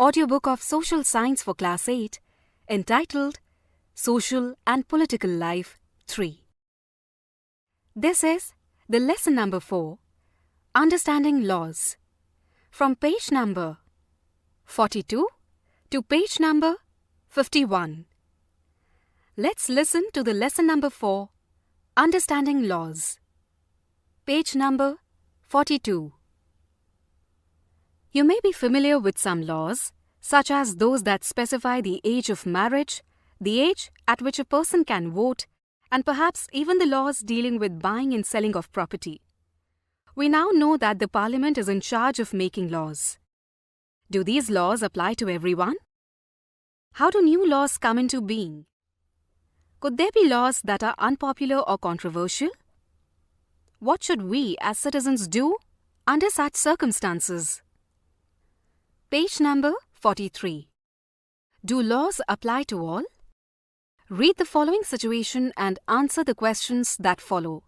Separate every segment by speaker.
Speaker 1: audiobook of Social Science for Class 8 entitled Social and Political Life 3. This is the lesson number 4, Understanding Laws, from page number 42 to page number 51. Let's listen to the lesson number 4, Understanding Laws. Page number 42. You may be familiar with some laws, such as those that specify the age of marriage, the age at which a person can vote, and perhaps even the laws dealing with buying and selling of property. We now know that the Parliament is in charge of making laws. Do these laws apply to everyone? How do new laws come into being? Could there be laws that are unpopular or controversial? What should we as citizens do under such circumstances? Page number 43. Do laws apply to all? Read the following situation and answer the questions that follow.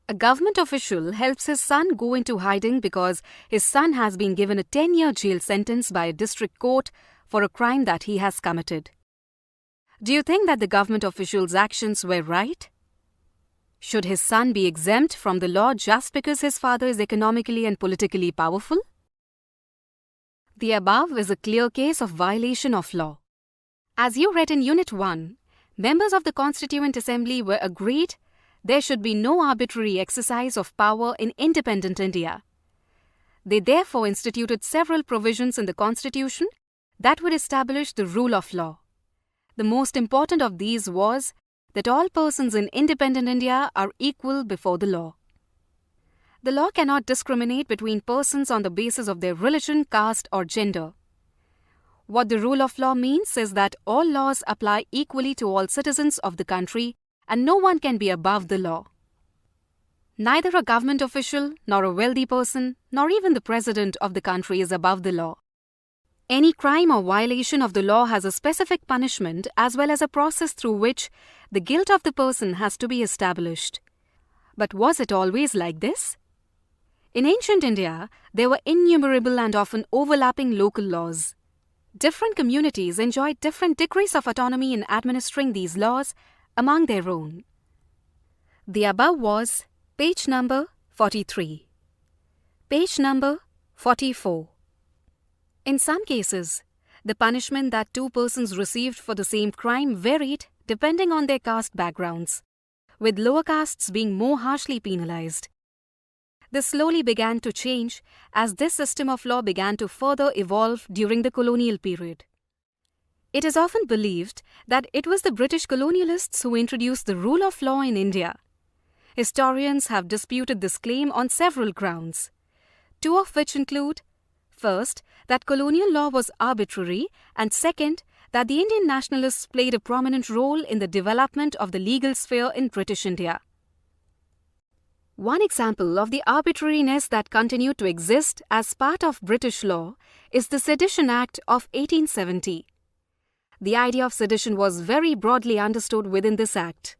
Speaker 1: A government official helps his son go into hiding because his son has been given a 10-year jail sentence by a district court for a crime that he has committed. Do you think that the government official's actions were right? Should his son be exempt from the law just because his father is economically and politically powerful? The above is a clear case of violation of law. As you read in Unit 1, members of the Constituent Assembly were agreed there should be no arbitrary exercise of power in independent India. They therefore instituted several provisions in the Constitution that would establish the rule of law. The most important of these was that all persons in independent India are equal before the law. The law cannot discriminate between persons on the basis of their religion, caste, or gender. What the rule of law means is that all laws apply equally to all citizens of the country and no one can be above the law. Neither a government official, nor a wealthy person, nor even the president of the country is above the law. Any crime or violation of the law has a specific punishment as well as a process through which the guilt of the person has to be established. But was it always like this? In ancient India, there were innumerable and often overlapping local laws. Different communities enjoyed different degrees of autonomy in administering these laws among their own. The above was page number 43. Page number 44. In some cases, the punishment that two persons received for the same crime varied depending on their caste backgrounds, with lower castes being more harshly penalized. This slowly began to change as this system of law began to further evolve during the colonial period. It is often believed that it was the British colonialists who introduced the rule of law in India. Historians have disputed this claim on several grounds, two of which include, first, that colonial law was arbitrary, and second, that the Indian nationalists played a prominent role in the development of the legal sphere in British India. One example of the arbitrariness that continued to exist as part of British law is the Sedition Act of 1870. The idea of sedition was very broadly understood within this act.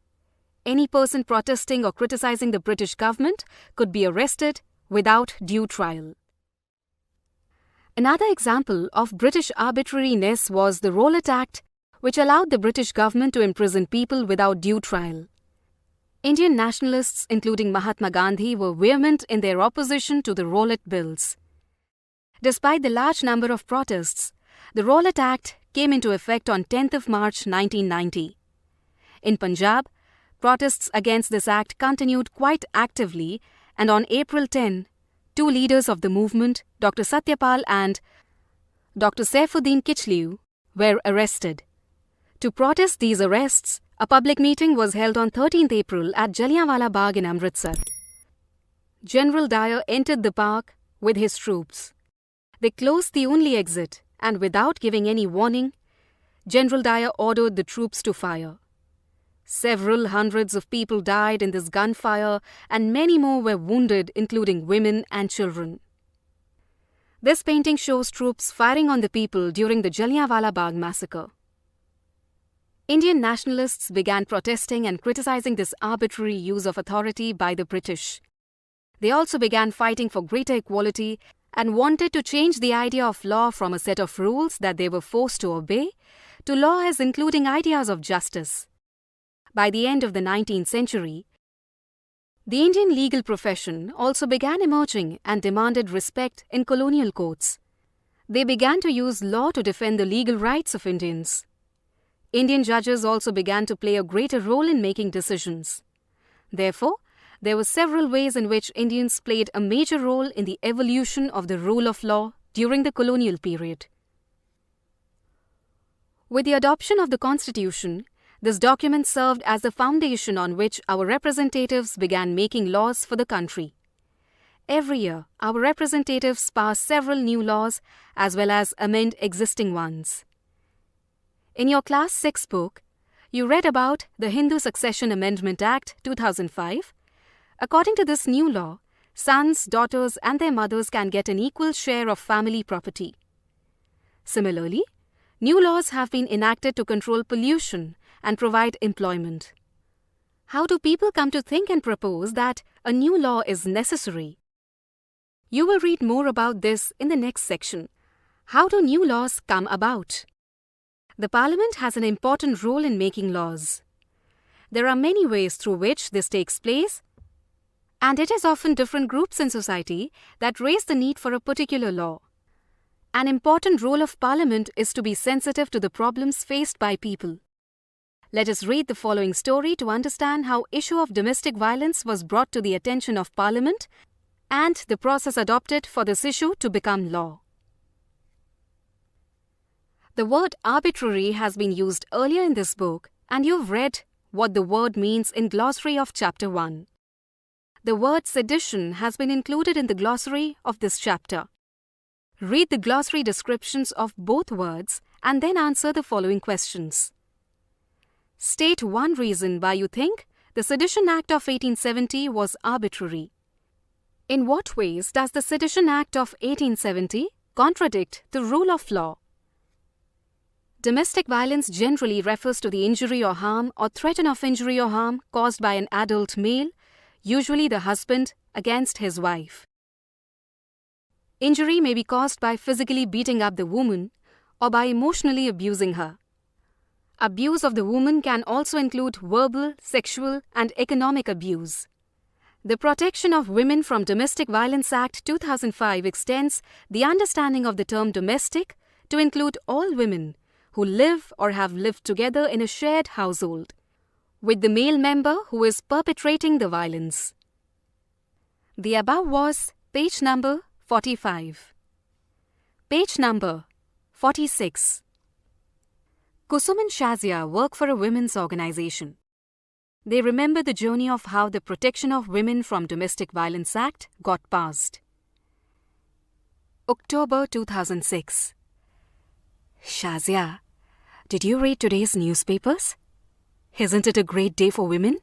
Speaker 1: Any person protesting or criticizing the British government could be arrested without due trial. Another example of British arbitrariness was the Rowlatt Act, which allowed the British government to imprison people without due trial. Indian nationalists, including Mahatma Gandhi, were vehement in their opposition to the Rowlatt Bills. Despite the large number of protests, the Rowlatt Act came into effect on 10th of March 1990. In Punjab, protests against this act continued quite actively, and on April 10, two leaders of the movement, Dr. Satyapal and Dr. Saifuddin Kichliu, were arrested. To protest these arrests, a public meeting was held on 13th April at Jallianwala Bagh in Amritsar. General Dyer entered the park with his troops. They closed the only exit, and without giving any warning, General Dyer ordered the troops to fire. Several hundreds of people died in this gunfire, and many more were wounded, including women and children. This painting shows troops firing on the people during the Jallianwala Bagh massacre. Indian nationalists began protesting and criticizing this arbitrary use of authority by the British. They also began fighting for greater equality and wanted to change the idea of law from a set of rules that they were forced to obey to law as including ideas of justice. By the end of the 19th century, the Indian legal profession also began emerging and demanded respect in colonial courts. They began to use law to defend the legal rights of Indians. Indian judges also began to play a greater role in making decisions. Therefore, there were several ways in which Indians played a major role in the evolution of the rule of law during the colonial period. With the adoption of the Constitution, this document served as the foundation on which our representatives began making laws for the country. Every year, our representatives pass several new laws as well as amend existing ones. In your Class 6 book, you read about the Hindu Succession Amendment Act 2005. According to this new law, sons, daughters and their mothers can get an equal share of family property. Similarly, new laws have been enacted to control pollution and provide employment. How do people come to think and propose that a new law is necessary? You will read more about this in the next section. How do new laws come about? The Parliament has an important role in making laws. There are many ways through which this takes place, and it is often different groups in society that raise the need for a particular law. An important role of Parliament is to be sensitive to the problems faced by people. Let us read the following story to understand how issue of domestic violence was brought to the attention of Parliament and the process adopted for this issue to become law. The word arbitrary has been used earlier in this book, and you've read what the word means in glossary of chapter 1. The word sedition has been included in the glossary of this chapter. Read the glossary descriptions of both words and then answer the following questions. State one reason why you think the Sedition Act of 1870 was arbitrary. In what ways does the Sedition Act of 1870 contradict the rule of law? Domestic violence generally refers to the injury or harm or threat of injury or harm caused by an adult male, usually the husband, against his wife. Injury may be caused by physically beating up the woman or by emotionally abusing her. Abuse of the woman can also include verbal, sexual, and economic abuse. The Protection of Women from Domestic Violence Act 2005 extends the understanding of the term domestic to include all women who live or have lived together in a shared household, with the male member who is perpetrating the violence. The above was page number 45. Page number 46. Kusum and Shazia work for a women's organization. They remember the journey of how the Protection of Women from Domestic Violence Act got passed. October 2006. Shazia, did you read today's newspapers? Isn't it a great day for women?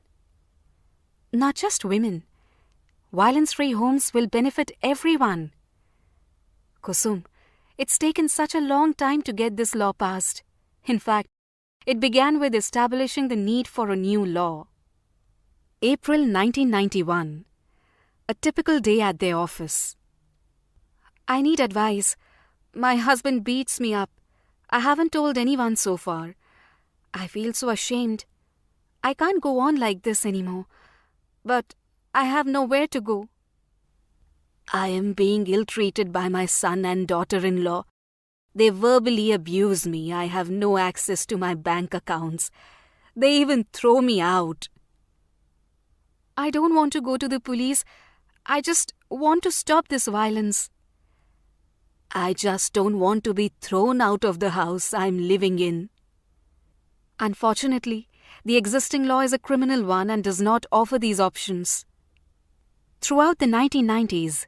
Speaker 1: Not just women. Violence-free homes will benefit everyone. Kusum, it's taken such a long time to get this law passed. In fact, it began with establishing the need for a new law. April 1991. A typical day at their office. I need advice. My husband beats me up. I haven't told anyone so far. I feel so ashamed. I can't go on like this anymore. But I have nowhere to go. I am being ill-treated by my son and daughter-in-law. They verbally abuse me. I have no access to my bank accounts. They even throw me out. I don't want to go to the police. I just want to stop this violence. I just don't want to be thrown out of the house I'm living in. Unfortunately, the existing law is a criminal one and does not offer these options. Throughout the 1990s,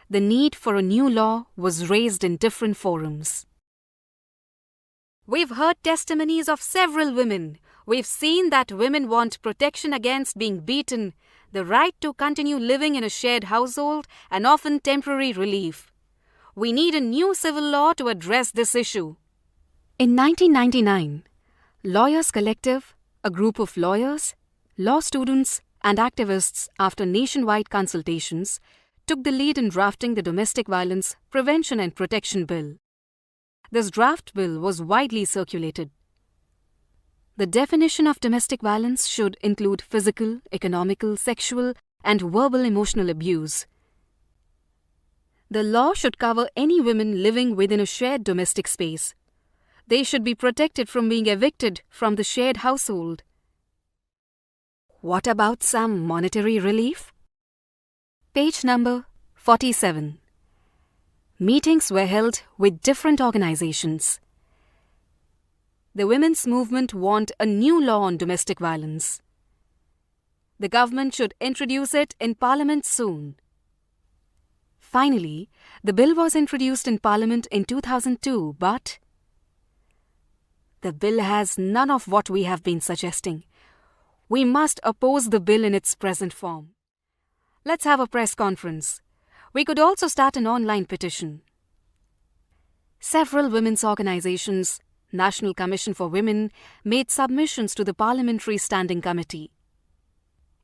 Speaker 1: the need for a new law was raised in different forums. We've heard testimonies of several women. We've seen that women want protection against being beaten, the right to continue living in a shared household, and often temporary relief. We need a new civil law to address this issue. In 1999, Lawyers Collective, a group of lawyers, law students, and activists, after nationwide consultations, took the lead in drafting the Domestic Violence Prevention and Protection Bill. This draft bill was widely circulated. The definition of domestic violence should include physical, economical, sexual, and verbal emotional abuse. The law should cover any women living within a shared domestic space. They should be protected from being evicted from the shared household. What about some monetary relief? Page number 47. Meetings were held with different organizations. The women's movement want a new law on domestic violence. The government should introduce it in Parliament soon. Finally, the bill was introduced in Parliament in 2002, but the bill has none of what we have been suggesting. We must oppose the bill in its present form. Let's have a press conference. We could also start an online petition. Several women's organizations, National Commission for Women, made submissions to the Parliamentary Standing Committee.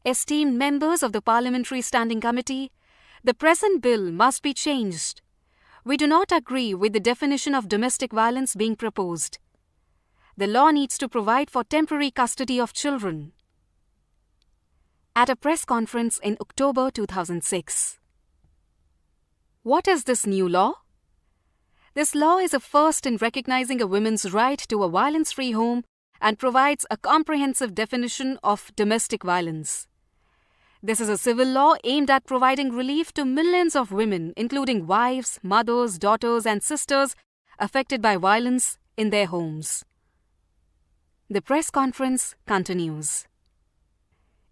Speaker 1: Esteemed members of the Parliamentary Standing Committee, the present bill must be changed. We do not agree with the definition of domestic violence being proposed. The law needs to provide for temporary custody of children. At a press conference in October 2006. What is this new law? This law is a first in recognizing a woman's right to a violence-free home and provides a comprehensive definition of domestic violence. This is a civil law aimed at providing relief to millions of women, including wives, mothers, daughters, and sisters affected by violence in their homes. The press conference continues.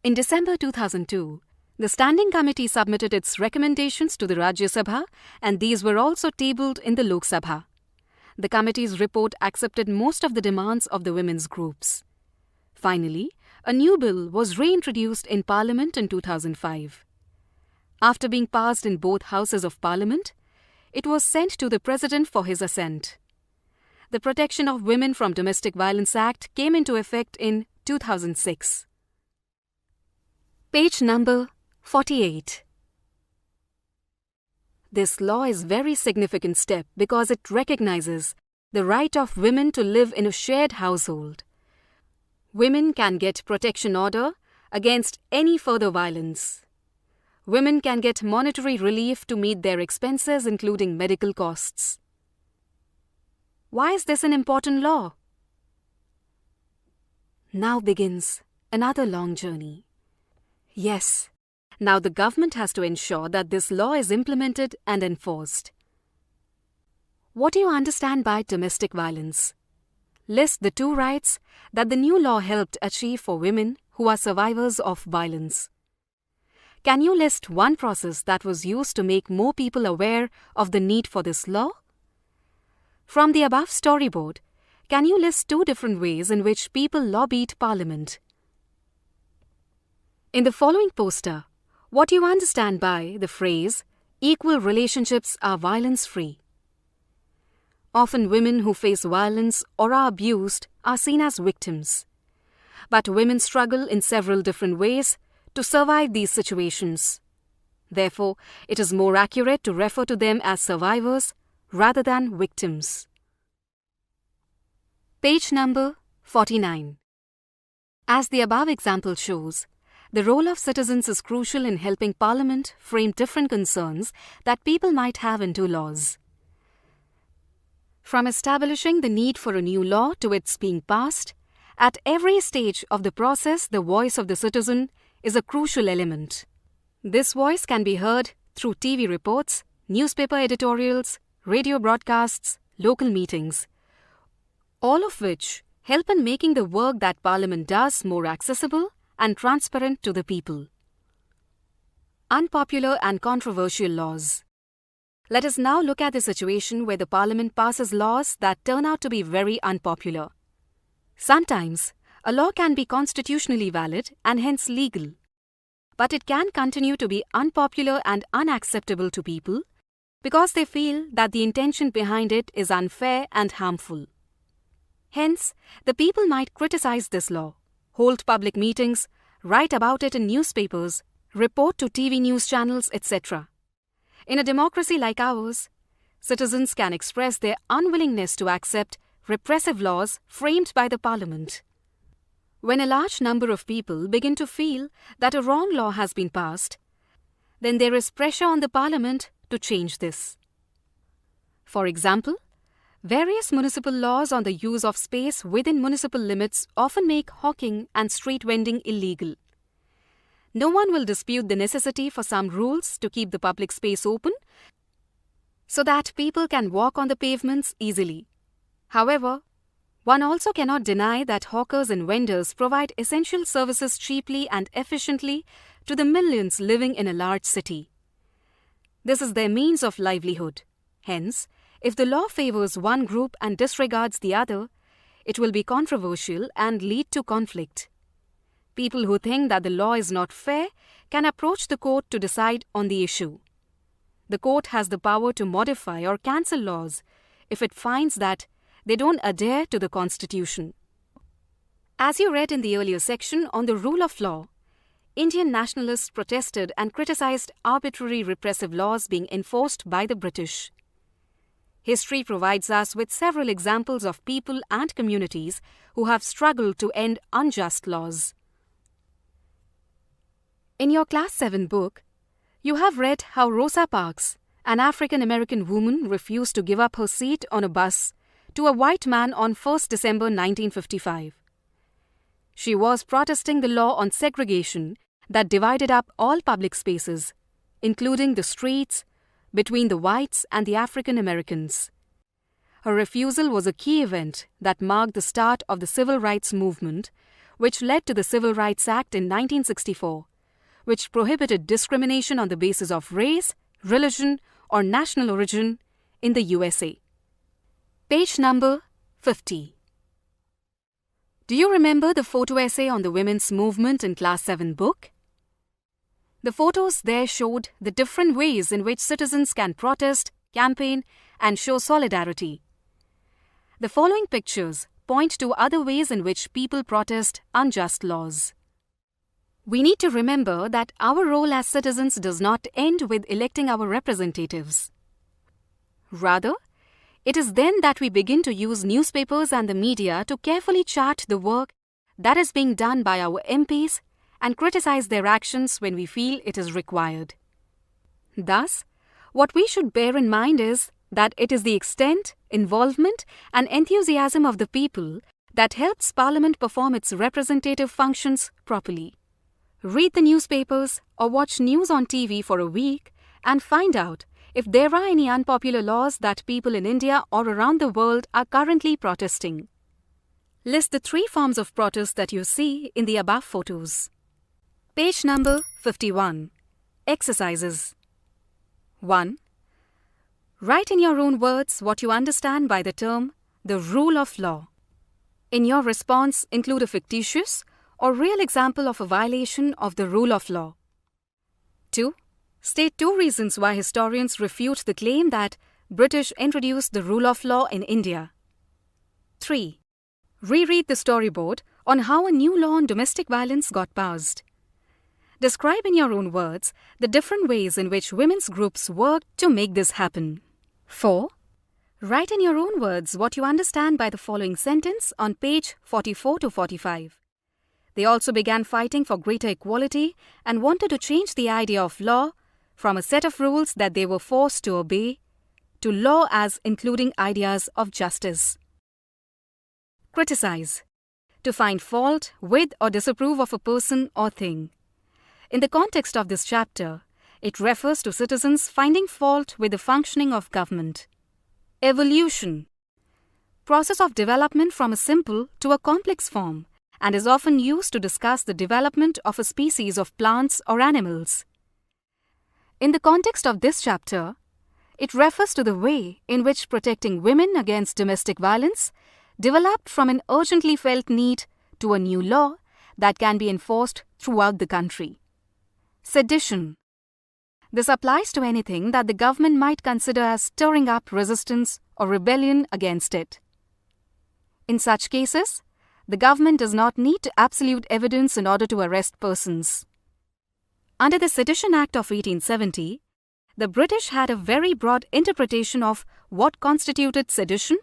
Speaker 1: In December 2002, the Standing Committee submitted its recommendations to the Rajya Sabha, and these were also tabled in the Lok Sabha. The committee's report accepted most of the demands of the women's groups. Finally, a new bill was reintroduced in Parliament in 2005. After being passed in both houses of Parliament, it was sent to the President for his assent. The Protection of Women from Domestic Violence Act came into effect in 2006. Page number 48. This law is a very significant step because it recognizes the right of women to live in a shared household. Women can get protection order against any further violence. Women can get monetary relief to meet their expenses, including medical costs. Why is this an important law? Now begins another long journey. Yes, now the government has to ensure that this law is implemented and enforced. What do you understand by domestic violence? List the 2 rights that the new law helped achieve for women who are survivors of violence. Can you list one process that was used to make more people aware of the need for this law? From the above storyboard, can you list 2 different ways in which people lobbied Parliament? In the following poster, what do you understand by the phrase, equal relationships are violence-free? Often women who face violence or are abused are seen as victims. But women struggle in several different ways to survive these situations. Therefore, it is more accurate to refer to them as survivors rather than victims. Page number 49. As the above example shows, the role of citizens is crucial in helping Parliament frame different concerns that people might have into laws. From establishing the need for a new law to its being passed, at every stage of the process the voice of the citizen is a crucial element. This voice can be heard through TV reports, newspaper editorials, radio broadcasts, local meetings, all of which help in making the work that Parliament does more accessible and transparent to the people. Unpopular and controversial laws. Let us now look at the situation where the Parliament passes laws that turn out to be very unpopular. Sometimes, a law can be constitutionally valid and hence legal, but it can continue to be unpopular and unacceptable to people because they feel that the intention behind it is unfair and harmful. Hence, the people might criticize this law, hold public meetings, write about it in newspapers, report to TV news channels, etc. In a democracy like ours, citizens can express their unwillingness to accept repressive laws framed by the Parliament. When a large number of people begin to feel that a wrong law has been passed, then there is pressure on the Parliament to change this. For example, various municipal laws on the use of space within municipal limits often make hawking and street vending illegal. No one will dispute the necessity for some rules to keep the public space open so that people can walk on the pavements easily. However, one also cannot deny that hawkers and vendors provide essential services cheaply and efficiently to the millions living in a large city. This is their means of livelihood. Hence, if the law favors one group and disregards the other, it will be controversial and lead to conflict. People who think that the law is not fair can approach the court to decide on the issue. The court has the power to modify or cancel laws if it finds that they don't adhere to the Constitution. As you read in the earlier section on the rule of law, Indian nationalists protested and criticized arbitrary repressive laws being enforced by the British. History provides us with several examples of people and communities who have struggled to end unjust laws. In your Class 7 book, you have read how Rosa Parks, an African-American woman, refused to give up her seat on a bus to a white man on 1st December 1955. She was protesting the law on segregation that divided up all public spaces, including the streets, between the whites and the African Americans. Her refusal was a key event that marked the start of the civil rights movement, which led to the Civil Rights Act in 1964, which prohibited discrimination on the basis of race, religion, or national origin in the USA. Page number 50. Do you remember the photo essay on the women's movement in Class 7 book? The photos there showed the different ways in which citizens can protest, campaign, and show solidarity. The following pictures point to other ways in which people protest unjust laws. We need to remember that our role as citizens does not end with electing our representatives. Rather, it is then that we begin to use newspapers and the media to carefully chart the work that is being done by our MPs and criticize their actions when we feel it is required. Thus, what we should bear in mind is that it is the extent, involvement, and enthusiasm of the people that helps Parliament perform its representative functions properly. Read the newspapers or watch news on TV for a week and find out if there are any unpopular laws that people in India or around the world are currently protesting. List the 3 forms of protest that you see in the above photos. Page number 51. Exercises. 1. Write in your own words what you understand by the term the rule of law. In your response, include a fictitious or real example of a violation of the rule of law. 2. State 2 reasons why historians refute the claim that British introduced the rule of law in India. 3. Reread the storyboard on how a new law on domestic violence got passed. Describe in your own words the different ways in which women's groups worked to make this happen. 4. Write in your own words what you understand by the following sentence on page 44 to 45. They also began fighting for greater equality and wanted to change the idea of law from a set of rules that they were forced to obey to law as including ideas of justice. Criticize. To find fault with or disapprove of a person or thing. In the context of this chapter, it refers to citizens finding fault with the functioning of government. Evolution. Process of development from a simple to a complex form, and is often used to discuss the development of a species of plants or animals. In the context of this chapter, it refers to the way in which protecting women against domestic violence developed from an urgently felt need to a new law that can be enforced throughout the country. Sedition. This applies to anything that the government might consider as stirring up resistance or rebellion against it. In such cases, the government does not need absolute evidence in order to arrest persons. Under the Sedition Act of 1870, the British had a very broad interpretation of what constituted sedition,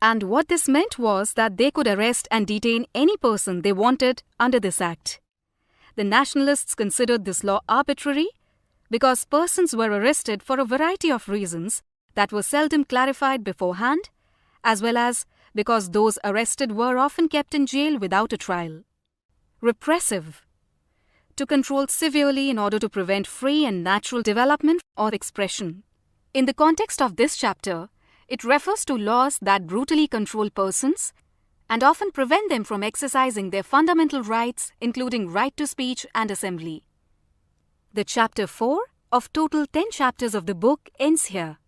Speaker 1: and what this meant was that they could arrest and detain any person they wanted under this act. The nationalists considered this law arbitrary because persons were arrested for a variety of reasons that were seldom clarified beforehand, as well as because those arrested were often kept in jail without a trial. Repressive. To control severely in order to prevent free and natural development or expression. In the context of this chapter, it refers to laws that brutally control persons and often prevent them from exercising their fundamental rights, including right to speech and assembly. The Chapter 4 of total 10 chapters of the book ends here.